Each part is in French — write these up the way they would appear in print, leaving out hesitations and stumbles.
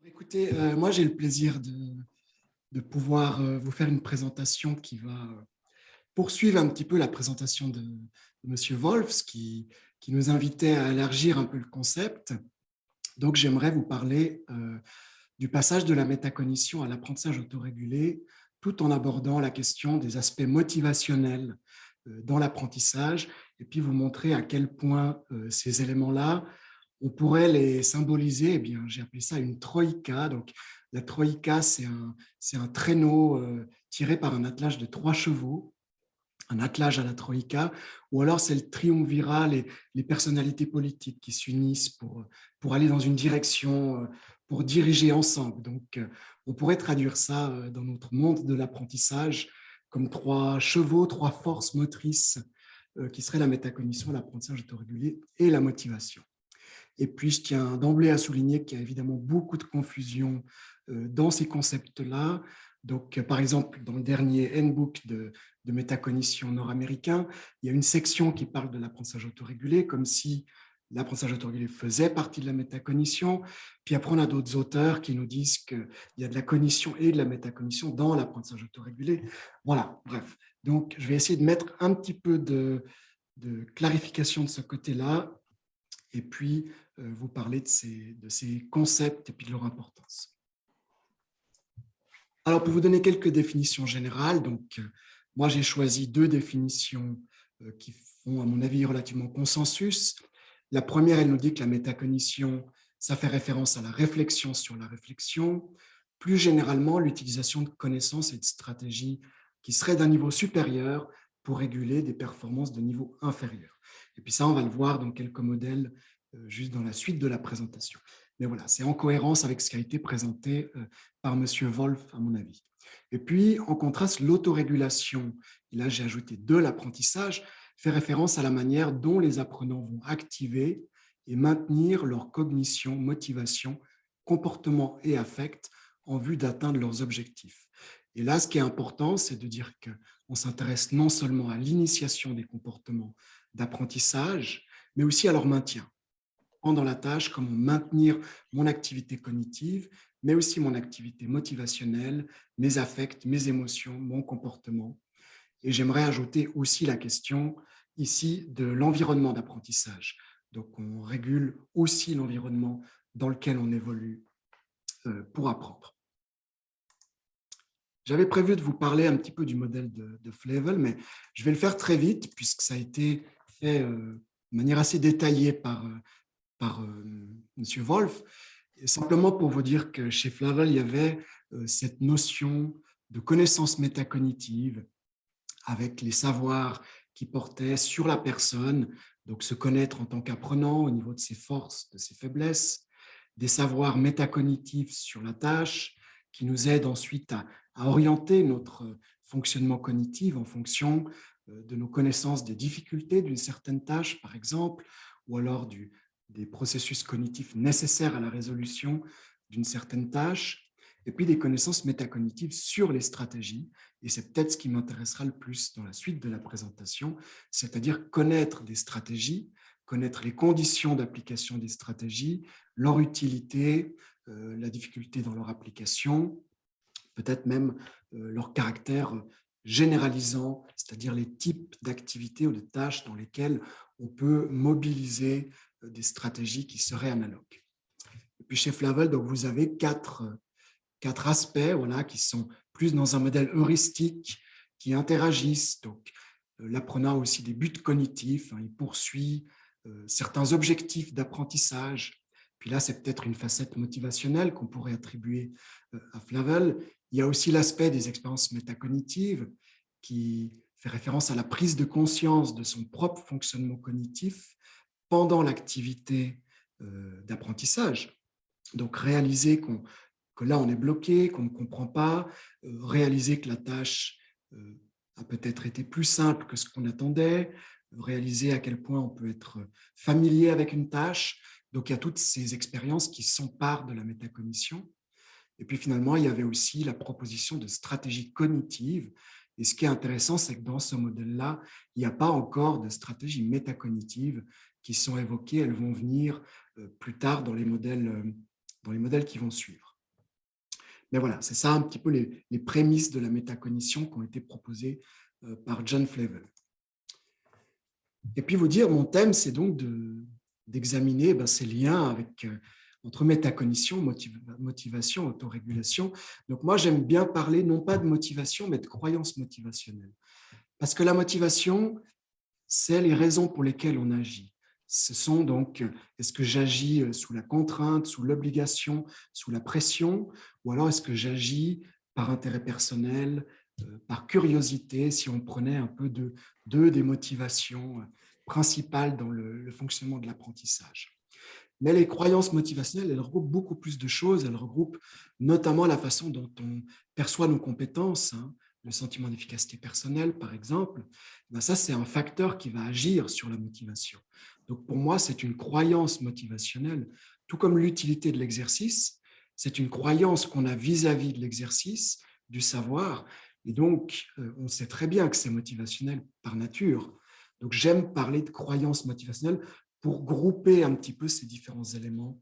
Écoutez, moi j'ai le plaisir de pouvoir vous faire une présentation qui va poursuivre un petit peu la présentation de Monsieur Wolfs qui nous invitait à élargir un peu le concept. Donc j'aimerais vous parler du passage de la métacognition à l'apprentissage autorégulé, tout en abordant la question des aspects motivationnels dans l'apprentissage, et puis vous montrer à quel point ces éléments-là, on pourrait les symboliser. Eh bien, j'ai appelé ça une troïka. Donc, la troïka, c'est un traîneau tiré par un attelage de 3 chevaux, un attelage à la troïka, ou alors c'est le triumvirat, les personnalités politiques qui s'unissent pour aller dans une direction, pour diriger ensemble. Donc, on pourrait traduire ça dans notre monde de l'apprentissage comme 3 chevaux, 3 forces motrices qui seraient la métacognition, l'apprentissage autorégulé et la motivation. Et puis, je tiens d'emblée à souligner qu'il y a évidemment beaucoup de confusion dans ces concepts-là. Donc, par exemple, dans le dernier handbook de métacognition nord-américain, il y a une section qui parle de l'apprentissage autorégulé, comme si l'apprentissage autorégulé faisait partie de la métacognition. Puis après, on a d'autres auteurs qui nous disent qu'il y a de la cognition et de la métacognition dans l'apprentissage autorégulé. Voilà, bref. Donc, je vais essayer de mettre un petit peu de clarification de ce côté-là et puis vous parler de ces concepts et puis de leur importance. Alors, pour vous donner quelques définitions générales, donc, moi, j'ai choisi 2 définitions qui font, à mon avis, relativement consensus. La première, elle nous dit que la métacognition, ça fait référence à la réflexion sur la réflexion, plus généralement l'utilisation de connaissances et de stratégies qui seraient d'un niveau supérieur pour réguler des performances de niveau inférieur. Et puis ça, on va le voir dans quelques modèles juste dans la suite de la présentation. Mais voilà, c'est en cohérence avec ce qui a été présenté par M. Wolf, à mon avis. Et puis, en contraste, l'autorégulation, et là j'ai ajouté de l'apprentissage, fait référence à la manière dont les apprenants vont activer et maintenir leur cognition, motivation, comportement et affect en vue d'atteindre leurs objectifs. Et là, ce qui est important, c'est de dire qu'on s'intéresse non seulement à l'initiation des comportements d'apprentissage, mais aussi à leur maintien pendant la tâche, comment maintenir mon activité cognitive, mais aussi mon activité motivationnelle, mes affects, mes émotions, mon comportement. Et j'aimerais ajouter aussi la question ici de l'environnement d'apprentissage. Donc, on régule aussi l'environnement dans lequel on évolue pour apprendre. J'avais prévu de vous parler un petit peu du modèle de Flevel, mais je vais le faire très vite puisque ça a été fait de manière assez détaillée par M. Wolf, simplement pour vous dire que chez Flavel, il y avait cette notion de connaissance métacognitive avec les savoirs qui portaient sur la personne, donc se connaître en tant qu'apprenant au niveau de ses forces, de ses faiblesses, des savoirs métacognitifs sur la tâche qui nous aident ensuite à orienter notre fonctionnement cognitif en fonction de nos connaissances des difficultés d'une certaine tâche, par exemple, ou alors des processus cognitifs nécessaires à la résolution d'une certaine tâche, et puis des connaissances métacognitives sur les stratégies. Et c'est peut-être ce qui m'intéressera le plus dans la suite de la présentation, c'est-à-dire connaître des stratégies, connaître les conditions d'application des stratégies, leur utilité, la difficulté dans leur application, peut-être même leur caractère généralisant, c'est-à-dire les types d'activités ou de tâches dans lesquelles on peut mobiliser des stratégies qui seraient analogues. Et puis chez Flavel, donc vous avez quatre aspects, voilà, qui sont plus dans un modèle heuristique, qui interagissent. Donc, l'apprenant a aussi des buts cognitifs, hein, il poursuit certains objectifs d'apprentissage. Puis là, c'est peut-être une facette motivationnelle qu'on pourrait attribuer à Flavel. Il y a aussi l'aspect des expériences métacognitives qui fait référence à la prise de conscience de son propre fonctionnement cognitif pendant l'activité d'apprentissage. Donc, réaliser que là, on est bloqué, qu'on ne comprend pas, réaliser que la tâche a peut-être été plus simple que ce qu'on attendait, réaliser à quel point on peut être familier avec une tâche. Donc, il y a toutes ces expériences qui s'emparent de la métacognition. Et puis, finalement, il y avait aussi la proposition de stratégies cognitives. Et ce qui est intéressant, c'est que dans ce modèle-là, il n'y a pas encore de stratégies métacognitives qui sont évoquées. Elles vont venir plus tard dans les modèles qui vont suivre. Mais voilà, c'est ça un petit peu les prémices de la métacognition qui ont été proposées par John Flavel. Et puis vous dire, mon thème, c'est donc d'examiner ces liens avec, entre métacognition, motivation, autorégulation. Donc moi, j'aime bien parler non pas de motivation, mais de croyance motivationnelle. Parce que la motivation, c'est les raisons pour lesquelles on agit. Ce sont donc, est-ce que j'agis sous la contrainte, sous l'obligation, sous la pression, ou alors est-ce que j'agis par intérêt personnel, par curiosité, si on prenait un peu des motivations principales dans le fonctionnement de l'apprentissage. Mais les croyances motivationnelles, elles regroupent beaucoup plus de choses. Elles regroupent notamment la façon dont on perçoit nos compétences, hein, le sentiment d'efficacité personnelle, par exemple. Ça, c'est un facteur qui va agir sur la motivation. Donc, pour moi, c'est une croyance motivationnelle, tout comme l'utilité de l'exercice. C'est une croyance qu'on a vis-à-vis de l'exercice, du savoir. Et donc, on sait très bien que c'est motivationnel par nature. Donc, j'aime parler de croyance motivationnelle pour grouper un petit peu ces différents éléments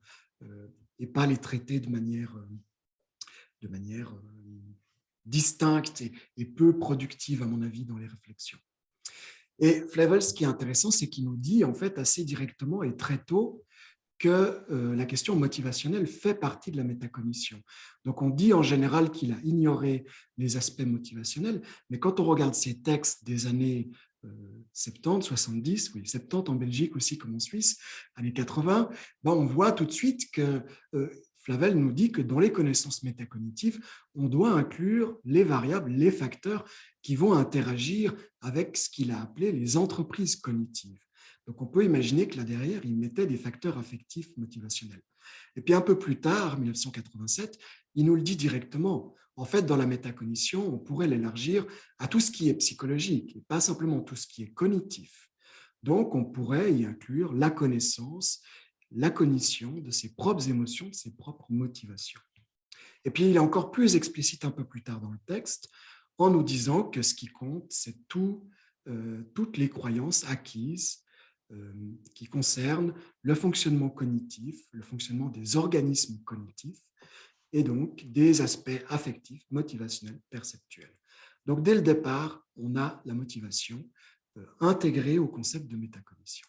et pas les traiter de manière distincte et peu productive, à mon avis, dans les réflexions. Et Flavel, ce qui est intéressant, c'est qu'il nous dit en fait assez directement et très tôt que la question motivationnelle fait partie de la métacognition. Donc, on dit en général qu'il a ignoré les aspects motivationnels, mais quand on regarde ces textes des années 70, 70, oui, 70 en Belgique aussi comme en Suisse, années 80, on voit tout de suite que Flavel nous dit que dans les connaissances métacognitives, on doit inclure les variables, les facteurs qui vont interagir avec ce qu'il a appelé les entreprises cognitives. Donc, on peut imaginer que là derrière, il mettait des facteurs affectifs motivationnels. Et puis, un peu plus tard, 1987, il nous le dit directement. En fait, dans la métacognition, on pourrait l'élargir à tout ce qui est psychologique, et pas simplement tout ce qui est cognitif. Donc, on pourrait y inclure la connaissance, la cognition de ses propres émotions, de ses propres motivations. Et puis, il est encore plus explicite un peu plus tard dans le texte, en nous disant que ce qui compte, c'est toutes les croyances acquises qui concernent le fonctionnement cognitif, le fonctionnement des organismes cognitifs, et donc des aspects affectifs, motivationnels, perceptuels. Donc, dès le départ, on a la motivation intégrée au concept de métacognition.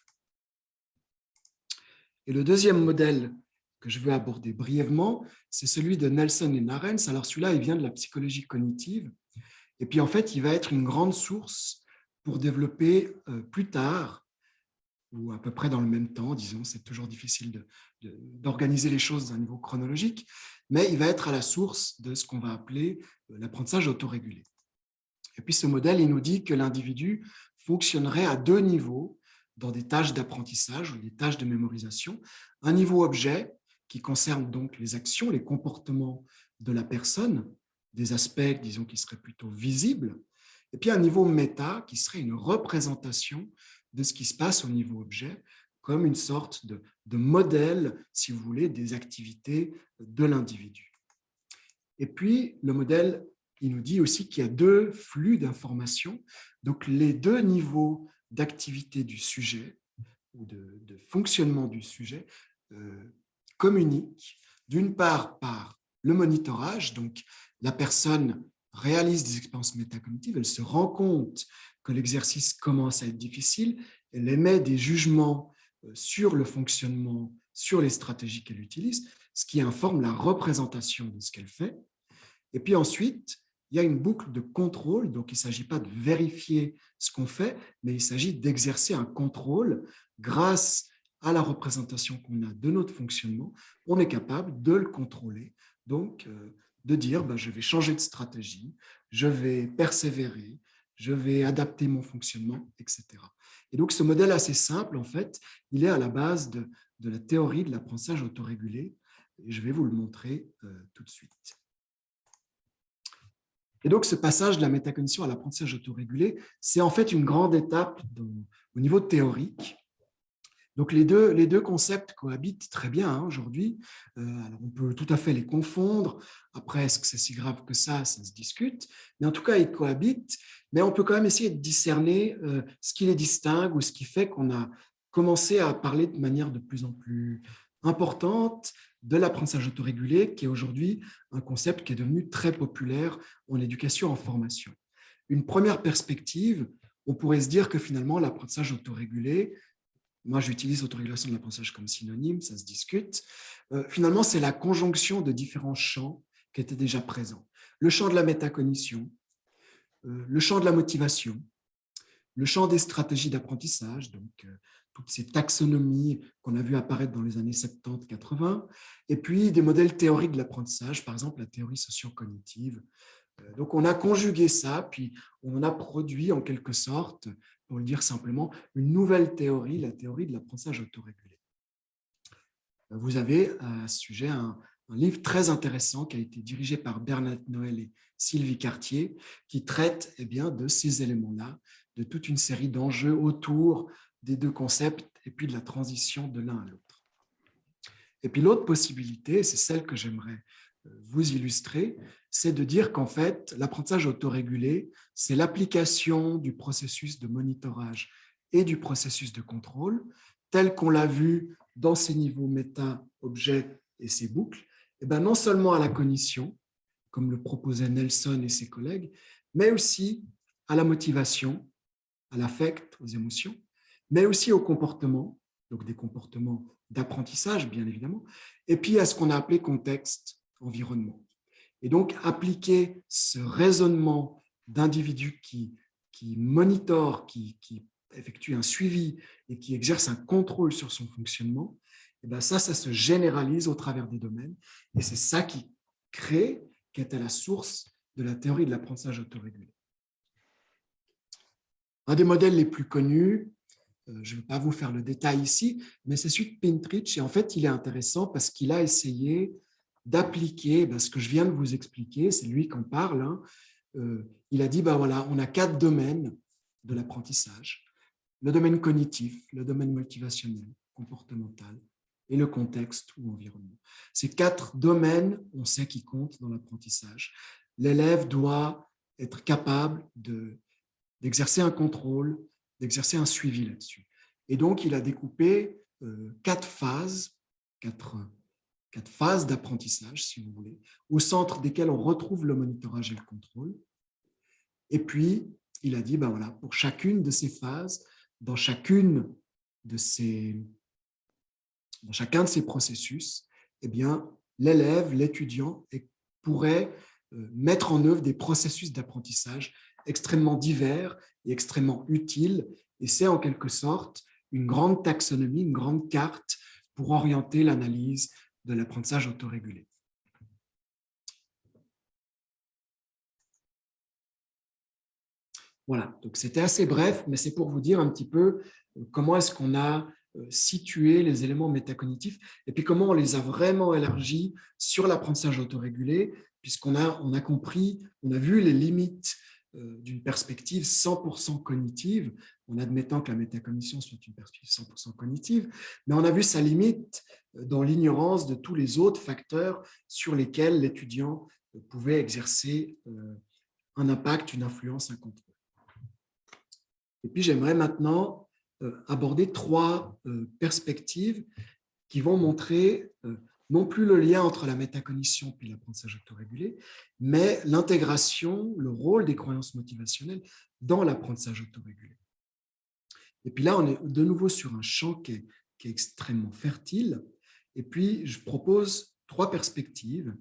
Et le deuxième modèle que je veux aborder brièvement, c'est celui de Nelson et Narens. Alors, celui-là, il vient de la psychologie cognitive. Et puis, en fait, il va être une grande source pour développer plus tard, ou à peu près dans le même temps, disons, c'est toujours difficile d'organiser les choses à un niveau chronologique, mais il va être à la source de ce qu'on va appeler l'apprentissage autorégulé. Et puis ce modèle, il nous dit que l'individu fonctionnerait à deux niveaux dans des tâches d'apprentissage ou des tâches de mémorisation. Un niveau objet qui concerne donc les actions, les comportements de la personne, des aspects, disons, qui seraient plutôt visibles, et puis un niveau méta qui serait une représentation de ce qui se passe au niveau objet, comme une sorte de modèle, si vous voulez, des activités de l'individu. Et puis, le modèle, il nous dit aussi qu'il y a deux flux d'informations, donc les deux niveaux d'activité du sujet, ou de fonctionnement du sujet, communiquent, d'une part par le monitorage, donc la personne réalise des expériences métacognitives, elle se rend compte que l'exercice commence à être difficile, elle émet des jugements sur le fonctionnement, sur les stratégies qu'elle utilise, ce qui informe la représentation de ce qu'elle fait. Et puis ensuite, il y a une boucle de contrôle, donc il ne s'agit pas de vérifier ce qu'on fait, mais il s'agit d'exercer un contrôle grâce à la représentation qu'on a de notre fonctionnement, on est capable de le contrôler, donc de dire je vais changer de stratégie, je vais persévérer, je vais adapter mon fonctionnement, etc. Et donc, ce modèle assez simple, en fait, il est à la base de la théorie de l'apprentissage autorégulé. Et je vais vous le montrer tout de suite. Et donc, ce passage de la métacognition à l'apprentissage autorégulé, c'est en fait une grande étape au niveau théorique. Donc, les deux concepts cohabitent très bien aujourd'hui. Alors, on peut tout à fait les confondre. Après, est-ce que c'est si grave que ça se discute. Mais en tout cas, ils cohabitent. Mais on peut quand même essayer de discerner ce qui les distingue ou ce qui fait qu'on a commencé à parler de manière de plus en plus importante de l'apprentissage autorégulé, qui est aujourd'hui un concept qui est devenu très populaire en éducation, en formation. Une première perspective, on pourrait se dire que finalement, l'apprentissage autorégulé, moi j'utilise autorégulation de l'apprentissage comme synonyme, ça se discute, finalement c'est la conjonction de différents champs qui étaient déjà présents. Le champ de la métacognition, le champ de la motivation, le champ des stratégies d'apprentissage, donc toutes ces taxonomies qu'on a vu apparaître dans les années 70-80, et puis des modèles théoriques de l'apprentissage, par exemple la théorie socio-cognitive. Donc on a conjugué ça, puis on a produit en quelque sorte, pour le dire simplement, une nouvelle théorie, la théorie de l'apprentissage autorégulé. Vous avez à ce sujet un livre très intéressant qui a été dirigé par Bernadette Noël et Sylvie Cartier, qui traite de ces éléments-là, de toute une série d'enjeux autour des deux concepts et puis de la transition de l'un à l'autre. Et puis l'autre possibilité, c'est celle que j'aimerais vous illustrer, c'est de dire qu'en fait, l'apprentissage autorégulé, c'est l'application du processus de monitorage et du processus de contrôle, tel qu'on l'a vu dans ces niveaux méta, objet et ces boucles, et non seulement à la cognition, comme le proposaient Nelson et ses collègues, mais aussi à la motivation, à l'affect, aux émotions, mais aussi au comportement, donc des comportements d'apprentissage, bien évidemment, et puis à ce qu'on a appelé contexte, environnement. Et donc, appliquer ce raisonnement d'individus qui monitore, qui effectue un suivi et qui exerce un contrôle sur son fonctionnement, et ça se généralise au travers des domaines. Et c'est ça qui est à la source de la théorie de l'apprentissage autorégulé. Un des modèles les plus connus, je ne vais pas vous faire le détail ici, mais c'est celui de Pintrich. Et en fait, il est intéressant parce qu'il a essayé d'appliquer ce que je viens de vous expliquer, c'est lui qu'on parle. Il a dit, voilà, on a 4 domaines de l'apprentissage. Le domaine cognitif, le domaine motivationnel, comportemental et le contexte ou environnement. Ces 4 domaines, on sait qu'ils comptent dans l'apprentissage. L'élève doit être capable d'exercer un contrôle, d'exercer un suivi là-dessus. Et donc, il a découpé 4 phases, 4 phases d'apprentissage, si vous voulez, au centre desquelles on retrouve le monitorage et le contrôle. Et puis, il a dit, voilà, pour chacune de ces phases, dans chacun de ces processus, l'élève, l'étudiant pourrait mettre en œuvre des processus d'apprentissage extrêmement divers et extrêmement utiles. Et c'est en quelque sorte une grande taxonomie, une grande carte pour orienter l'analyse de l'apprentissage autorégulé. Voilà, donc c'était assez bref, mais c'est pour vous dire un petit peu comment est-ce qu'on a situé les éléments métacognitifs et puis comment on les a vraiment élargis sur l'apprentissage autorégulé, puisqu'on a compris, on a vu les limites d'une perspective 100% cognitive, en admettant que la métacognition soit une perspective 100% cognitive, mais on a vu sa limite dans l'ignorance de tous les autres facteurs sur lesquels l'étudiant pouvait exercer un impact, une influence, un contrôle. Et puis, j'aimerais maintenant aborder 3 perspectives qui vont montrer non plus le lien entre la métacognition et l'apprentissage autorégulé, mais l'intégration, le rôle des croyances motivationnelles dans l'apprentissage autorégulé. Et puis là, on est de nouveau sur un champ qui est extrêmement fertile. Et puis, je propose 3 perspectives.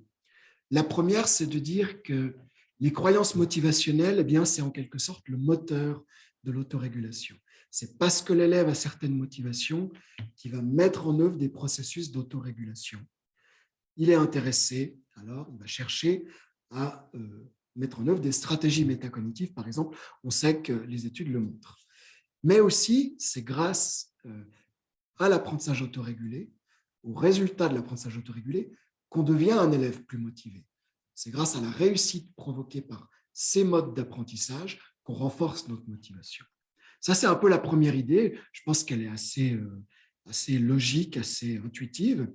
La première, c'est de dire que les croyances motivationnelles, c'est en quelque sorte le moteur de l'autorégulation. C'est parce que l'élève a certaines motivations qu'il va mettre en œuvre des processus d'autorégulation. Il est intéressé, alors il va chercher à mettre en œuvre des stratégies métacognitives, par exemple, on sait que les études le montrent. Mais aussi, c'est grâce à l'apprentissage autorégulé, au résultat de l'apprentissage autorégulé, qu'on devient un élève plus motivé. C'est grâce à la réussite provoquée par ces modes d'apprentissage qu'on renforce notre motivation. Ça, c'est un peu la première idée. Je pense qu'elle est assez logique, assez intuitive.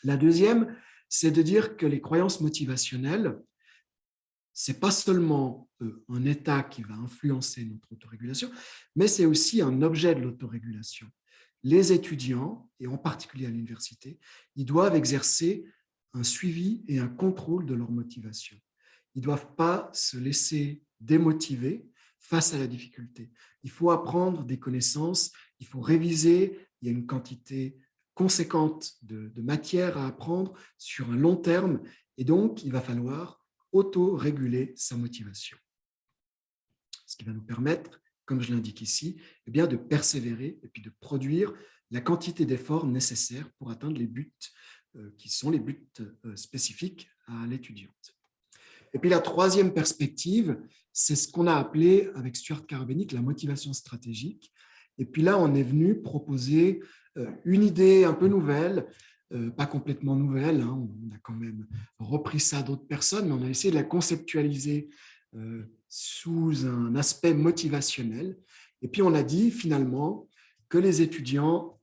La deuxième, c'est de dire que les croyances motivationnelles, ce n'est pas seulement un état qui va influencer notre autorégulation, mais c'est aussi un objet de l'autorégulation. les étudiants, et en particulier à l'université, ils doivent exercer un suivi et un contrôle de leur motivation. Ils ne doivent pas se laisser démotiver face à la difficulté. Il faut apprendre des connaissances, il faut réviser, il y a une quantité conséquente de matière à apprendre sur un long terme, et donc il va falloir auto-réguler sa motivation. Ce qui va nous permettre, comme je l'indique ici, eh bien, de persévérer et puis de produire la quantité d'efforts nécessaires pour atteindre les buts qui sont les buts spécifiques à l'étudiante. Et puis la troisième perspective, c'est ce qu'on a appelé avec Stuart Karabénik la motivation stratégique. Et puis là, on est venu proposer une idée un peu nouvelle, pas complètement nouvelle, hein, on a quand même repris ça d'autres personnes, mais on a essayé de la conceptualiser sous un aspect motivationnel. Et puis on a dit finalement que les étudiants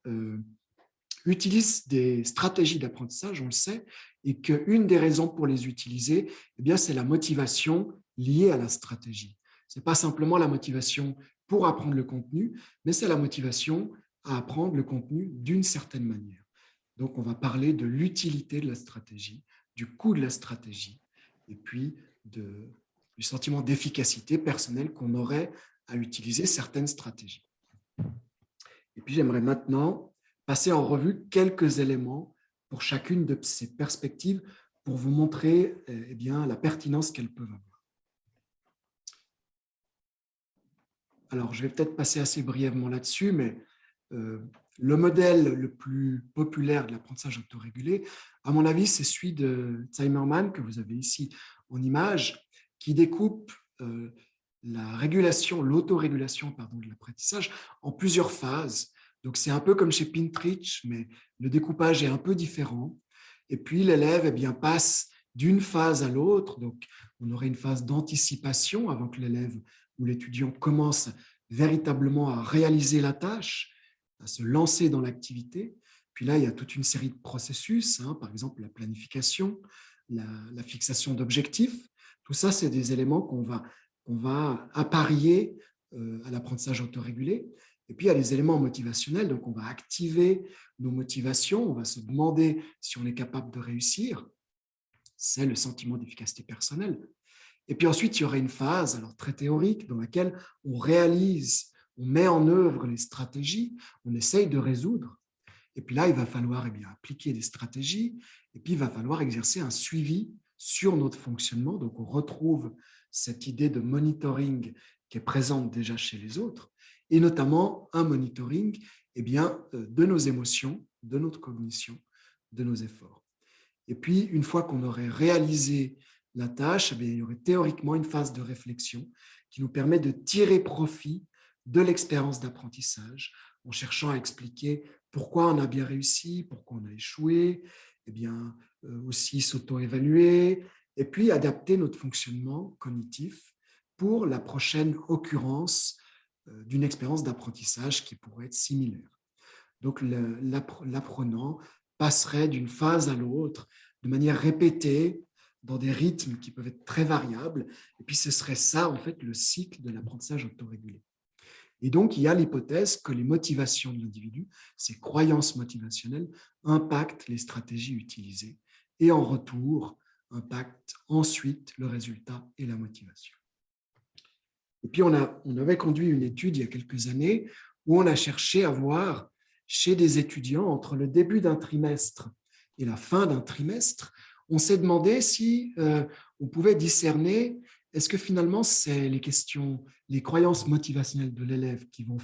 utilisent des stratégies d'apprentissage, on le sait, et qu'une des raisons pour les utiliser, eh bien, c'est la motivation liée à la stratégie. Ce n'est pas simplement la motivation pour apprendre le contenu, mais c'est la motivation à apprendre le contenu d'une certaine manière. Donc, on va parler de l'utilité de la stratégie, du coût de la stratégie, et puis du sentiment d'efficacité personnelle qu'on aurait à utiliser certaines stratégies. Et puis, j'aimerais maintenant passer en revue quelques éléments pour chacune de ces perspectives pour vous montrer eh bien, la pertinence qu'elles peuvent avoir. Alors, je vais peut-être passer assez brièvement là-dessus, mais le modèle le plus populaire de l'apprentissage autorégulé, à mon avis, c'est celui de Zimmerman, que vous avez ici en image, qui découpe la régulation, l'autorégulation de l'apprentissage en plusieurs phases. Donc, c'est un peu comme chez Pinterich, mais le découpage est un peu différent. Et puis, l'élève eh bien, passe d'une phase à l'autre. Donc, on aurait une phase d'anticipation avant que l'élève ou l'étudiant commence véritablement à réaliser la tâche, à se lancer dans l'activité. Puis là, il y a toute une série de processus, hein, par exemple la planification, la fixation d'objectifs. Tout ça, c'est des éléments qu'on va apparier à l'apprentissage autorégulé. Et puis, il y a les éléments motivationnels. Donc, on va activer nos motivations. On va se demander si on est capable de réussir. C'est le sentiment d'efficacité personnelle. Et puis ensuite, il y aura une phase alors très théorique dans laquelle on réalise, on met en œuvre les stratégies, on essaye de résoudre. Et puis là, il va falloir eh bien, appliquer des stratégies et puis il va falloir exercer un suivi sur notre fonctionnement. Donc, on retrouve cette idée de monitoring qui est présente déjà chez les autres et notamment un monitoring eh bien, de nos émotions, de notre cognition, de nos efforts. Et puis, une fois qu'on aurait réalisé la tâche, eh bien, il y aurait théoriquement une phase de réflexion qui nous permet de tirer profit de l'expérience d'apprentissage en cherchant à expliquer pourquoi on a bien réussi, pourquoi on a échoué, eh bien, aussi s'auto-évaluer et puis adapter notre fonctionnement cognitif pour la prochaine occurrence d'une expérience d'apprentissage qui pourrait être similaire. Donc, l'apprenant passerait d'une phase à l'autre de manière répétée, dans des rythmes qui peuvent être très variables. Et puis, ce serait ça, en fait, le cycle de l'apprentissage autorégulé. Et donc, il y a l'hypothèse que les motivations de l'individu, ces croyances motivationnelles, impactent les stratégies utilisées et en retour, impactent ensuite le résultat et la motivation. Et puis, on avait conduit une étude il y a quelques années où on a cherché à voir chez des étudiants entre le début d'un trimestre et la fin d'un trimestre, on s'est demandé si on pouvait discerner est-ce que finalement c'est les questions, les croyances motivationnelles de l'élève qui vont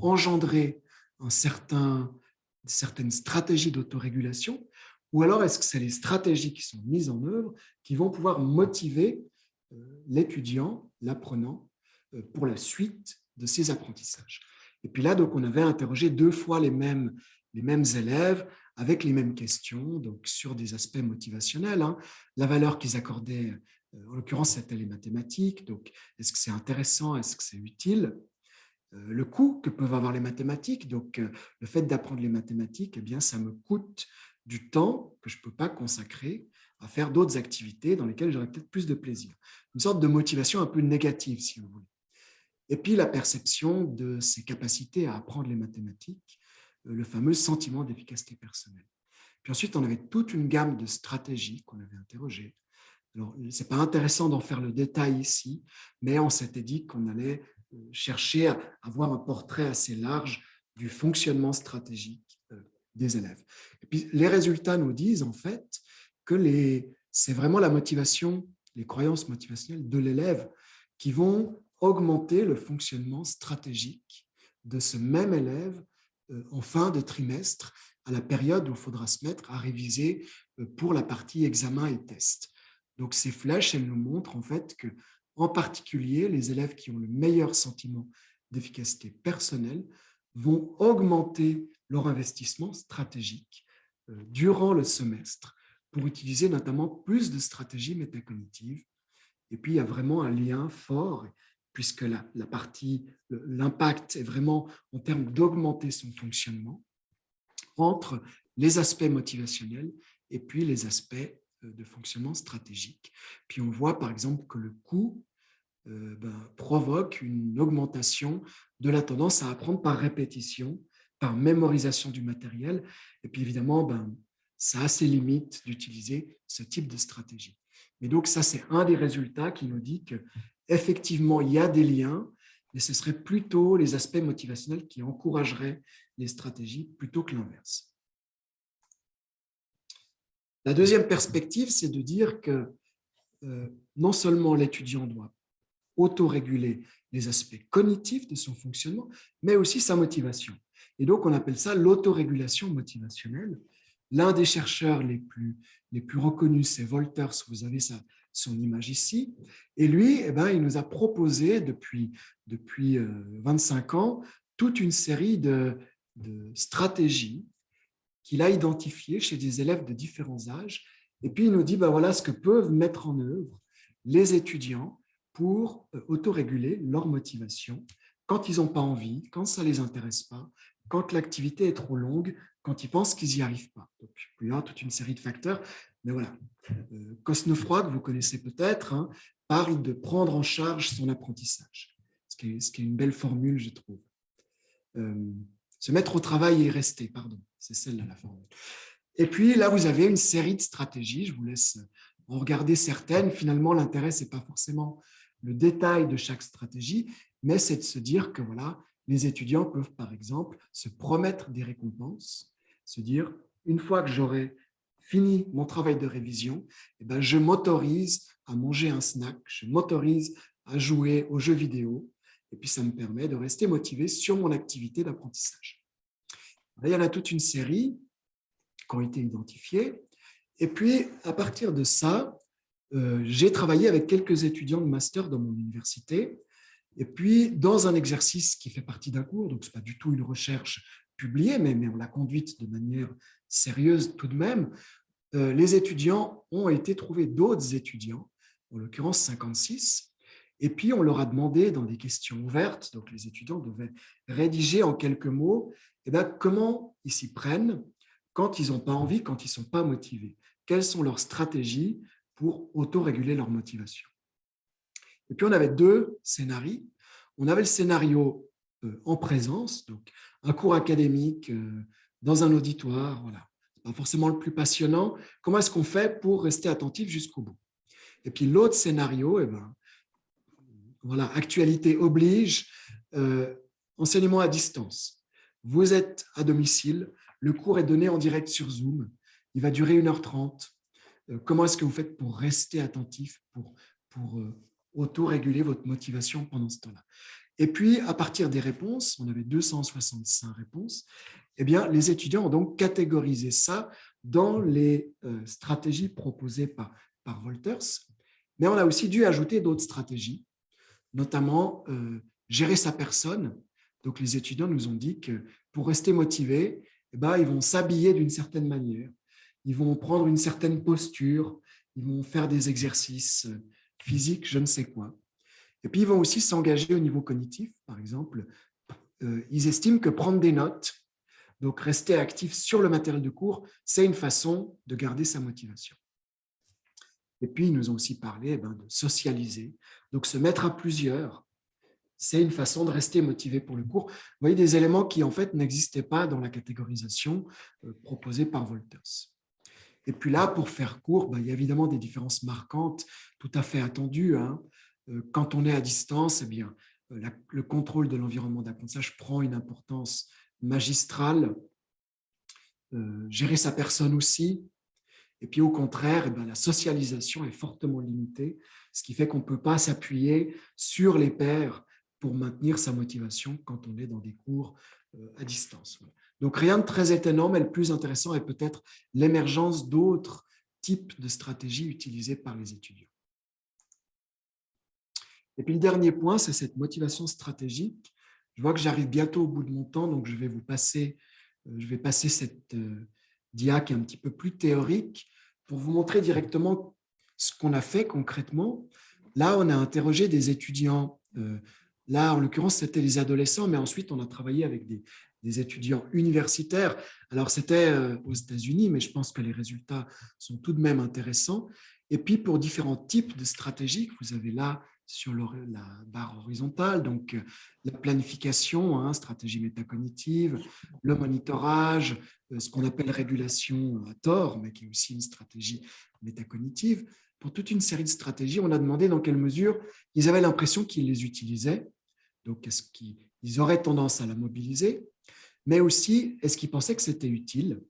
engendrer certaines stratégies d'autorégulation, ou alors est-ce que c'est les stratégies qui sont mises en œuvre qui vont pouvoir motiver l'étudiant, l'apprenant, pour la suite de ses apprentissages. Et puis là, donc, on avait interrogé 2 fois les mêmes élèves avec les mêmes questions, donc sur des aspects motivationnels. Hein. La valeur qu'ils accordaient, en l'occurrence, c'était les mathématiques. Donc, est-ce que c'est intéressant? Est-ce que c'est utile? Le coût que peuvent avoir les mathématiques. Donc, le fait d'apprendre les mathématiques, eh bien, ça me coûte du temps que je ne peux pas consacrer à faire d'autres activités dans lesquelles j'aurais peut-être plus de plaisir. Une sorte de motivation un peu négative, si vous voulez. Et puis la perception de ses capacités à apprendre les mathématiques, le fameux sentiment d'efficacité personnelle. Puis ensuite, on avait toute une gamme de stratégies qu'on avait interrogées. Alors, ce n'est pas intéressant d'en faire le détail ici, mais on s'était dit qu'on allait chercher à avoir un portrait assez large du fonctionnement stratégique des élèves. Et puis, les résultats nous disent en fait que c'est vraiment la motivation, les croyances motivationnelles de l'élève qui vont augmenter le fonctionnement stratégique de ce même élève en fin de trimestre, à la période où il faudra se mettre à réviser pour la partie examen et test. Donc, ces flèches, elles nous montrent en fait que, en particulier, les élèves qui ont le meilleur sentiment d'efficacité personnelle vont augmenter leur investissement stratégique durant le semestre pour utiliser notamment plus de stratégies métacognitives. Et puis, il y a vraiment un lien fort, puisque l'impact est vraiment en termes d'augmenter son fonctionnement entre les aspects motivationnels et puis les aspects de fonctionnement stratégique. Puis on voit par exemple que le coût provoque une augmentation de la tendance à apprendre par répétition, par mémorisation du matériel. Et puis évidemment, ça a ses limites d'utiliser ce type de stratégie. Mais donc ça, c'est un des résultats qui nous dit qu'effectivement, il y a des liens, mais ce serait plutôt les aspects motivationnels qui encourageraient les stratégies plutôt que l'inverse. La deuxième perspective, c'est de dire que non seulement l'étudiant doit autoréguler les aspects cognitifs de son fonctionnement, mais aussi sa motivation. Et donc, on appelle ça l'autorégulation motivationnelle. L'un des chercheurs les plus reconnus, c'est Wolters, vous avez son image ici, et lui, il nous a proposé depuis 25 ans toute une série de stratégies qu'il a identifiées chez des élèves de différents âges, et puis il nous dit, voilà ce que peuvent mettre en œuvre les étudiants pour autoréguler leur motivation quand ils n'ont pas envie, quand ça ne les intéresse pas, quand l'activité est trop longue, quand ils pensent qu'ils n'y arrivent pas. Donc, il y a toute une série de facteurs. Mais voilà, Cosnefroy, que vous connaissez peut-être, parle de prendre en charge son apprentissage, ce qui est une belle formule, je trouve. Se mettre au travail et y rester, pardon, c'est celle-là la formule. Et puis là, vous avez une série de stratégies, je vous laisse en regarder certaines. Finalement, l'intérêt, ce n'est pas forcément le détail de chaque stratégie, mais c'est de se dire que voilà, les étudiants peuvent, par exemple, se promettre des récompenses, se dire, une fois que j'aurai fini mon travail de révision, je m'autorise à manger un snack, je m'autorise à jouer aux jeux vidéo, et puis ça me permet de rester motivé sur mon activité d'apprentissage. Il y en a toute une série qui ont été identifiées, et puis à partir de ça, j'ai travaillé avec quelques étudiants de master dans mon université, et puis dans un exercice qui fait partie d'un cours, donc ce n'est pas du tout une recherche publiée, mais on l'a conduite de manière sérieuse tout de même, les étudiants ont été trouver d'autres étudiants, en l'occurrence 56, et puis on leur a demandé dans des questions ouvertes, donc les étudiants devaient rédiger en quelques mots comment ils s'y prennent quand ils n'ont pas envie, quand ils ne sont pas motivés. Quelles sont leurs stratégies pour autoréguler leur motivation. Et puis, on avait deux scénarios. On avait le scénario en présence, donc un cours académique dans un auditoire, voilà. Pas forcément le plus passionnant. Comment est-ce qu'on fait pour rester attentif jusqu'au bout? Et puis, l'autre scénario, voilà, actualité oblige, enseignement à distance. Vous êtes à domicile, le cours est donné en direct sur Zoom, il va durer 1h30. Comment est-ce que vous faites pour rester attentif, pour auto-réguler votre motivation pendant ce temps-là? Et puis, à partir des réponses, on avait 265 réponses, les étudiants ont donc catégorisé ça dans les stratégies proposées par Wolters, mais on a aussi dû ajouter d'autres stratégies, notamment gérer sa personne. Donc, les étudiants nous ont dit que pour rester motivés, ils vont s'habiller d'une certaine manière, ils vont prendre une certaine posture, ils vont faire des exercices physiques, je ne sais quoi. Et puis, ils vont aussi s'engager au niveau cognitif. Par exemple, ils estiment que prendre des notes, donc rester actif sur le matériel de cours, c'est une façon de garder sa motivation. Et puis, ils nous ont aussi parlé de socialiser, donc se mettre à plusieurs, c'est une façon de rester motivé pour le cours. Vous voyez des éléments qui, en fait, n'existaient pas dans la catégorisation proposée par Wolters. Et puis là, pour faire court, il y a évidemment des différences marquantes, tout à fait attendues. Hein. Quand on est à distance, eh bien, le contrôle de l'environnement d'apprentissage prend une importance magistrale. Gérer sa personne aussi. Et puis au contraire, eh bien, la socialisation est fortement limitée, ce qui fait qu'on ne peut pas s'appuyer sur les pairs pour maintenir sa motivation quand on est dans des cours à distance. Donc rien de très étonnant, mais le plus intéressant est peut-être l'émergence d'autres types de stratégies utilisées par les étudiants. Et puis le dernier point, c'est cette motivation stratégique. Je vois que j'arrive bientôt au bout de mon temps, donc je vais passer cette dia qui est un petit peu plus théorique pour vous montrer directement ce qu'on a fait concrètement. Là, on a interrogé des étudiants. Là, en l'occurrence, c'était les adolescents, mais ensuite, on a travaillé avec des étudiants universitaires. Alors, c'était aux États-Unis, mais je pense que les résultats sont tout de même intéressants. Et puis, pour différents types de stratégies que vous avez là sur la barre horizontale, donc la planification, hein, stratégie métacognitive, le monitorage, ce qu'on appelle régulation à tort, mais qui est aussi une stratégie métacognitive. Pour toute une série de stratégies, on a demandé dans quelle mesure ils avaient l'impression qu'ils les utilisaient, donc est-ce qu'ils auraient tendance à la mobiliser, mais aussi est-ce qu'ils pensaient que c'était utile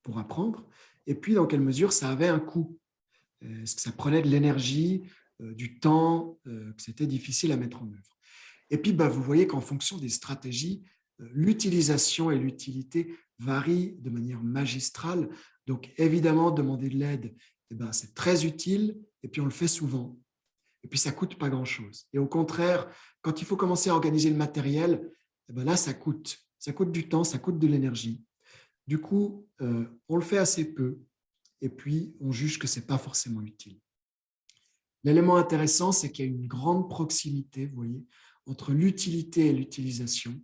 pour apprendre, et puis dans quelle mesure ça avait un coût. Est-ce que ça prenait de l'énergie, du temps, que c'était difficile à mettre en œuvre. Et puis, vous voyez qu'en fonction des stratégies, l'utilisation et l'utilité varient de manière magistrale. Donc, évidemment, demander de l'aide, c'est très utile, et puis on le fait souvent. Et puis, ça ne coûte pas grand-chose. Et au contraire, quand il faut commencer à organiser le matériel, là, ça coûte. Ça coûte du temps, ça coûte de l'énergie. Du coup, on le fait assez peu, et puis on juge que ce n'est pas forcément utile. L'élément intéressant, c'est qu'il y a une grande proximité, vous voyez, entre l'utilité et l'utilisation.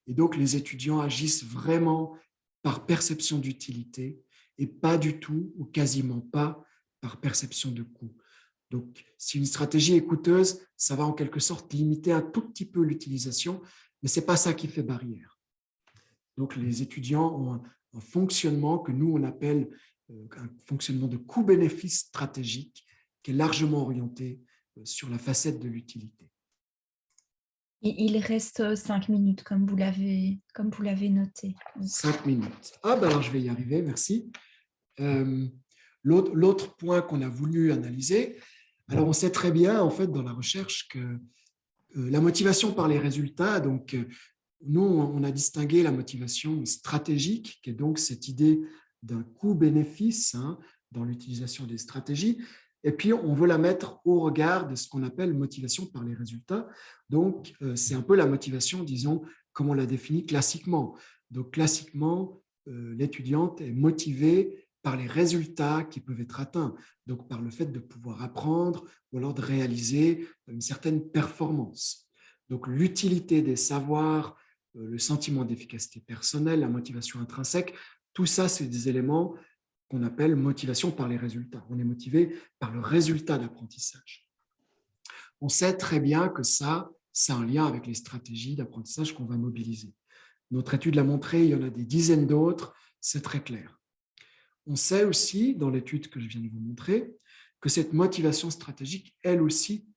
Et donc, les étudiants agissent vraiment par perception d'utilité et pas du tout ou quasiment pas par perception de coût. Donc, si une stratégie est coûteuse, ça va en quelque sorte limiter un tout petit peu l'utilisation, mais ce n'est pas ça qui fait barrière. Donc, les étudiants ont un fonctionnement que nous, on appelle un fonctionnement de coût-bénéfice stratégique, qui est largement orienté sur la facette de l'utilité. Il reste 5 minutes, comme vous l'avez noté. 5 minutes. Alors je vais y arriver, merci. L'autre point qu'on a voulu analyser, alors on sait très bien, en fait, dans la recherche, que la motivation par les résultats, donc nous, on a distingué la motivation stratégique, qui est donc cette idée d'un coût-bénéfice dans l'utilisation des stratégies. Et puis, on veut la mettre au regard de ce qu'on appelle motivation par les résultats. Donc, c'est un peu la motivation, disons, comme on l'a définie classiquement. Donc, classiquement, l'étudiante est motivée par les résultats qui peuvent être atteints, donc par le fait de pouvoir apprendre ou alors de réaliser une certaine performance. Donc, l'utilité des savoirs, le sentiment d'efficacité personnelle, la motivation intrinsèque, tout ça, c'est des éléments qu'on appelle motivation par les résultats. On est motivé par le résultat d'apprentissage. On sait très bien que ça, c'est un lien avec les stratégies d'apprentissage qu'on va mobiliser. Notre étude l'a montré, il y en a des dizaines d'autres, c'est très clair. On sait aussi, dans l'étude que je viens de vous montrer, que cette motivation stratégique, elle aussi,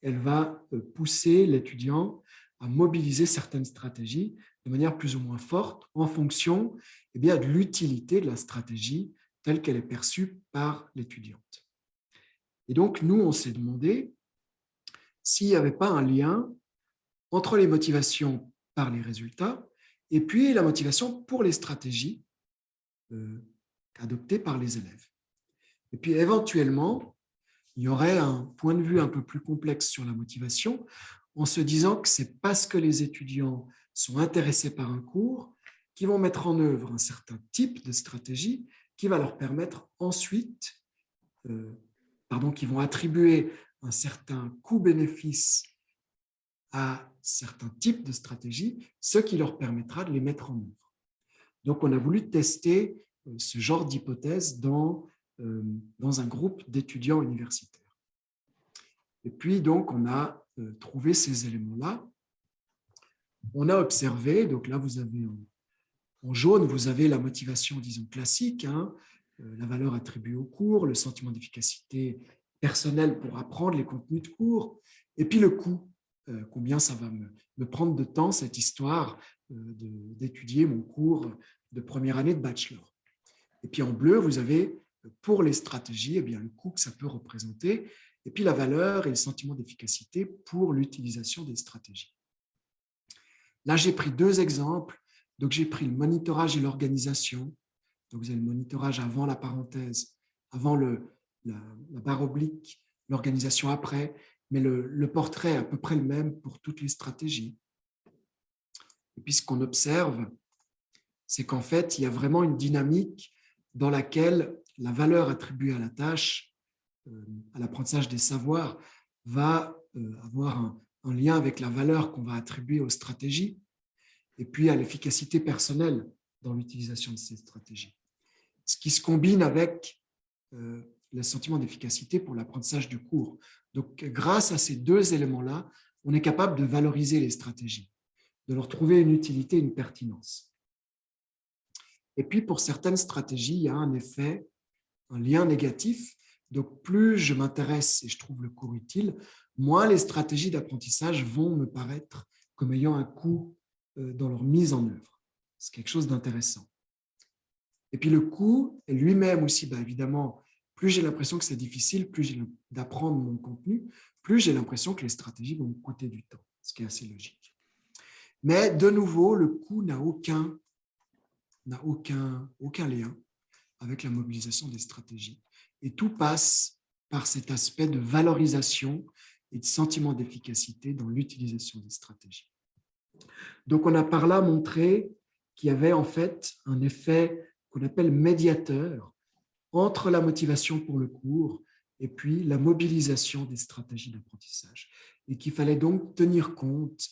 elle va pousser l'étudiant à mobiliser certaines stratégies de manière plus ou moins forte en fonction de l'utilité de la stratégie telle qu'elle est perçue par l'étudiante. Et donc, nous, on s'est demandé s'il n'y avait pas un lien entre les motivations par les résultats et puis la motivation pour les stratégies adoptées par les élèves. Et puis, éventuellement, il y aurait un point de vue un peu plus complexe sur la motivation en se disant que c'est parce que les étudiants sont intéressés par un cours qu'ils vont mettre en œuvre un certain type de stratégie qui va leur permettre ensuite, qui vont attribuer un certain coût-bénéfice à certains types de stratégies, ce qui leur permettra de les mettre en œuvre. Donc, on a voulu tester ce genre d'hypothèse dans un groupe d'étudiants universitaires. Et puis, donc, on a trouvé ces éléments-là. on a observé, donc là vous avez en jaune, vous avez la motivation, disons, classique, hein, la valeur attribuée au cours, le sentiment d'efficacité personnelle pour apprendre les contenus de cours, et puis le coût, combien ça va me prendre de temps, cette histoire d'étudier mon cours de première année de bachelor. Et puis en bleu, vous avez pour les stratégies, eh bien, le coût que ça peut représenter, et puis la valeur et le sentiment d'efficacité pour l'utilisation des stratégies. Là, j'ai pris deux exemples. Donc, j'ai pris le monitorage et l'organisation. Donc, vous avez le monitorage avant la parenthèse, avant la barre oblique, l'organisation après, mais le portrait est à peu près le même pour toutes les stratégies. Et puis, ce qu'on observe, c'est qu'en fait, il y a vraiment une dynamique dans laquelle la valeur attribuée à la tâche, à l'apprentissage des savoirs, va avoir un lien avec la valeur qu'on va attribuer aux stratégies et puis à l'efficacité personnelle dans l'utilisation de ces stratégies. Ce qui se combine avec le sentiment d'efficacité pour l'apprentissage du cours. Donc, grâce à ces deux éléments-là, on est capable de valoriser les stratégies, de leur trouver une utilité, une pertinence. Et puis, pour certaines stratégies, il y a un effet, un lien négatif. Donc, plus je m'intéresse et je trouve le cours utile, moins les stratégies d'apprentissage vont me paraître comme ayant un coût dans leur mise en œuvre. C'est quelque chose d'intéressant. Et puis, le coût est lui-même aussi, évidemment, plus j'ai l'impression que c'est difficile, plus j'ai d'apprendre mon contenu, plus j'ai l'impression que les stratégies vont me coûter du temps, ce qui est assez logique. Mais de nouveau, le coût n'a aucun lien avec la mobilisation des stratégies. Et tout passe par cet aspect de valorisation et de sentiment d'efficacité dans l'utilisation des stratégies. Donc, on a par là montré qu'il y avait en fait un effet qu'on appelle médiateur entre la motivation pour le cours et puis la mobilisation des stratégies d'apprentissage. Et qu'il fallait donc tenir compte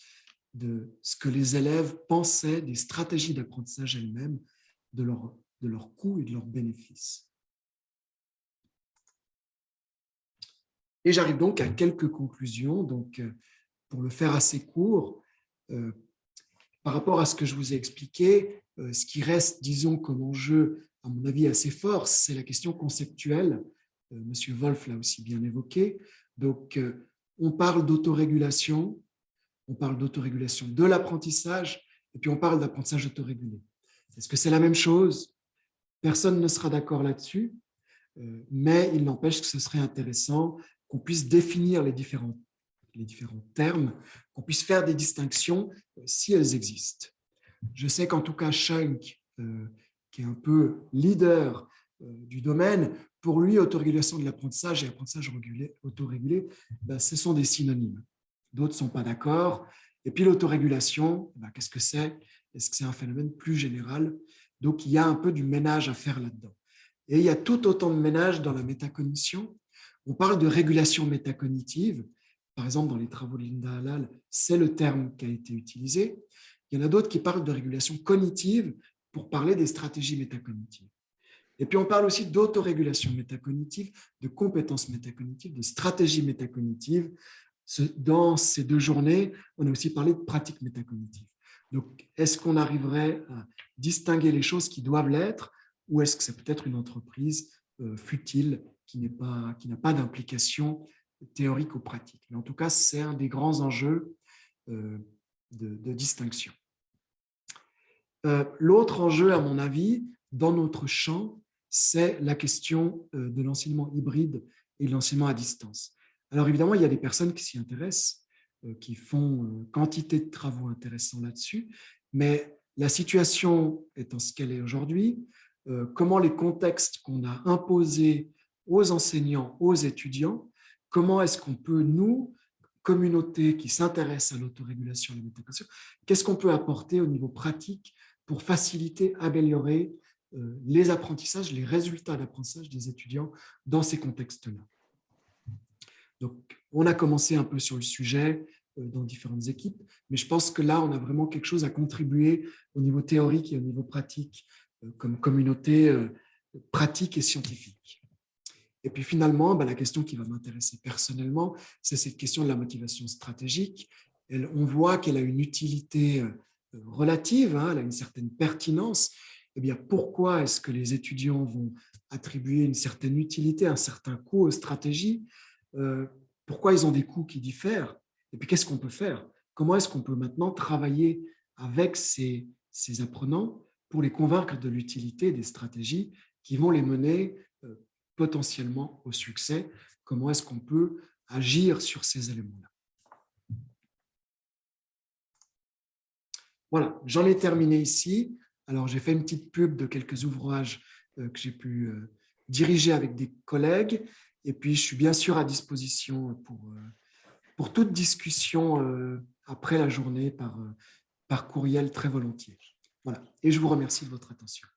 de ce que les élèves pensaient des stratégies d'apprentissage elles-mêmes, de leur coût et de leurs bénéfices. Et j'arrive donc à quelques conclusions. Donc, pour le faire assez court, par rapport à ce que je vous ai expliqué, ce qui reste, disons, comme enjeu, à mon avis, assez fort, c'est la question conceptuelle. Monsieur Wolf l'a aussi bien évoqué. Donc, on parle d'autorégulation, on parle d'autorégulation de l'apprentissage, et puis on parle d'apprentissage autorégulé. Est-ce que c'est la même chose? Personne ne sera d'accord là-dessus, mais il n'empêche que ce serait intéressant qu'on puisse définir les différents termes, qu'on puisse faire des distinctions si elles existent. Je sais qu'en tout cas, Schunk, qui est un peu leader du domaine, pour lui, autorégulation de l'apprentissage et apprentissage autorégulé, ce sont des synonymes. D'autres ne sont pas d'accord. Et puis l'autorégulation, qu'est-ce que c'est? Est-ce que c'est un phénomène plus général? Donc, il y a un peu du ménage à faire là-dedans. Et il y a tout autant de ménage dans la métacognition. On parle de régulation métacognitive. Par exemple, dans les travaux de Linda Halal, c'est le terme qui a été utilisé. Il y en a d'autres qui parlent de régulation cognitive pour parler des stratégies métacognitives. Et puis, on parle aussi d'autorégulation métacognitive, de compétences métacognitives, de stratégies métacognitives. Dans ces deux journées, on a aussi parlé de pratiques métacognitives. Donc, est-ce qu'on arriverait à distinguer les choses qui doivent l'être, ou est-ce que c'est peut-être une entreprise futile qui n'a pas d'implication théorique ou pratique? Mais en tout cas, c'est un des grands enjeux de distinction. L'autre enjeu, à mon avis, dans notre champ, c'est la question de l'enseignement hybride et de l'enseignement à distance. Alors évidemment, il y a des personnes qui s'y intéressent, qui font quantité de travaux intéressants là-dessus, mais la situation étant ce qu'elle est aujourd'hui, comment les contextes qu'on a imposés aux enseignants, aux étudiants, comment est-ce qu'on peut, nous, communauté qui s'intéresse à l'autorégulation et à la métacognition, qu'est-ce qu'on peut apporter au niveau pratique pour faciliter, améliorer les apprentissages, les résultats d'apprentissage des étudiants dans ces contextes-là. Donc, on a commencé un peu sur le sujet dans différentes équipes, mais je pense que là, on a vraiment quelque chose à contribuer au niveau théorique et au niveau pratique, comme communauté pratique et scientifique. Et puis finalement, la question qui va m'intéresser personnellement, c'est cette question de la motivation stratégique. on voit qu'elle a une utilité relative, hein, elle a une certaine pertinence, eh bien, pourquoi est-ce que les étudiants vont attribuer une certaine utilité, un certain coût aux stratégies? Pourquoi ils ont des coûts qui diffèrent? Et puis, qu'est-ce qu'on peut faire? Comment est-ce qu'on peut maintenant travailler avec ces apprenants pour les convaincre de l'utilité des stratégies qui vont les mener potentiellement au succès? Comment est-ce qu'on peut agir sur ces éléments-là? Voilà, j'en ai terminé ici. Alors, j'ai fait une petite pub de quelques ouvrages que j'ai pu diriger avec des collègues. Et puis, je suis bien sûr à disposition pour toute discussion après la journée par courriel très volontiers. Voilà, et je vous remercie de votre attention.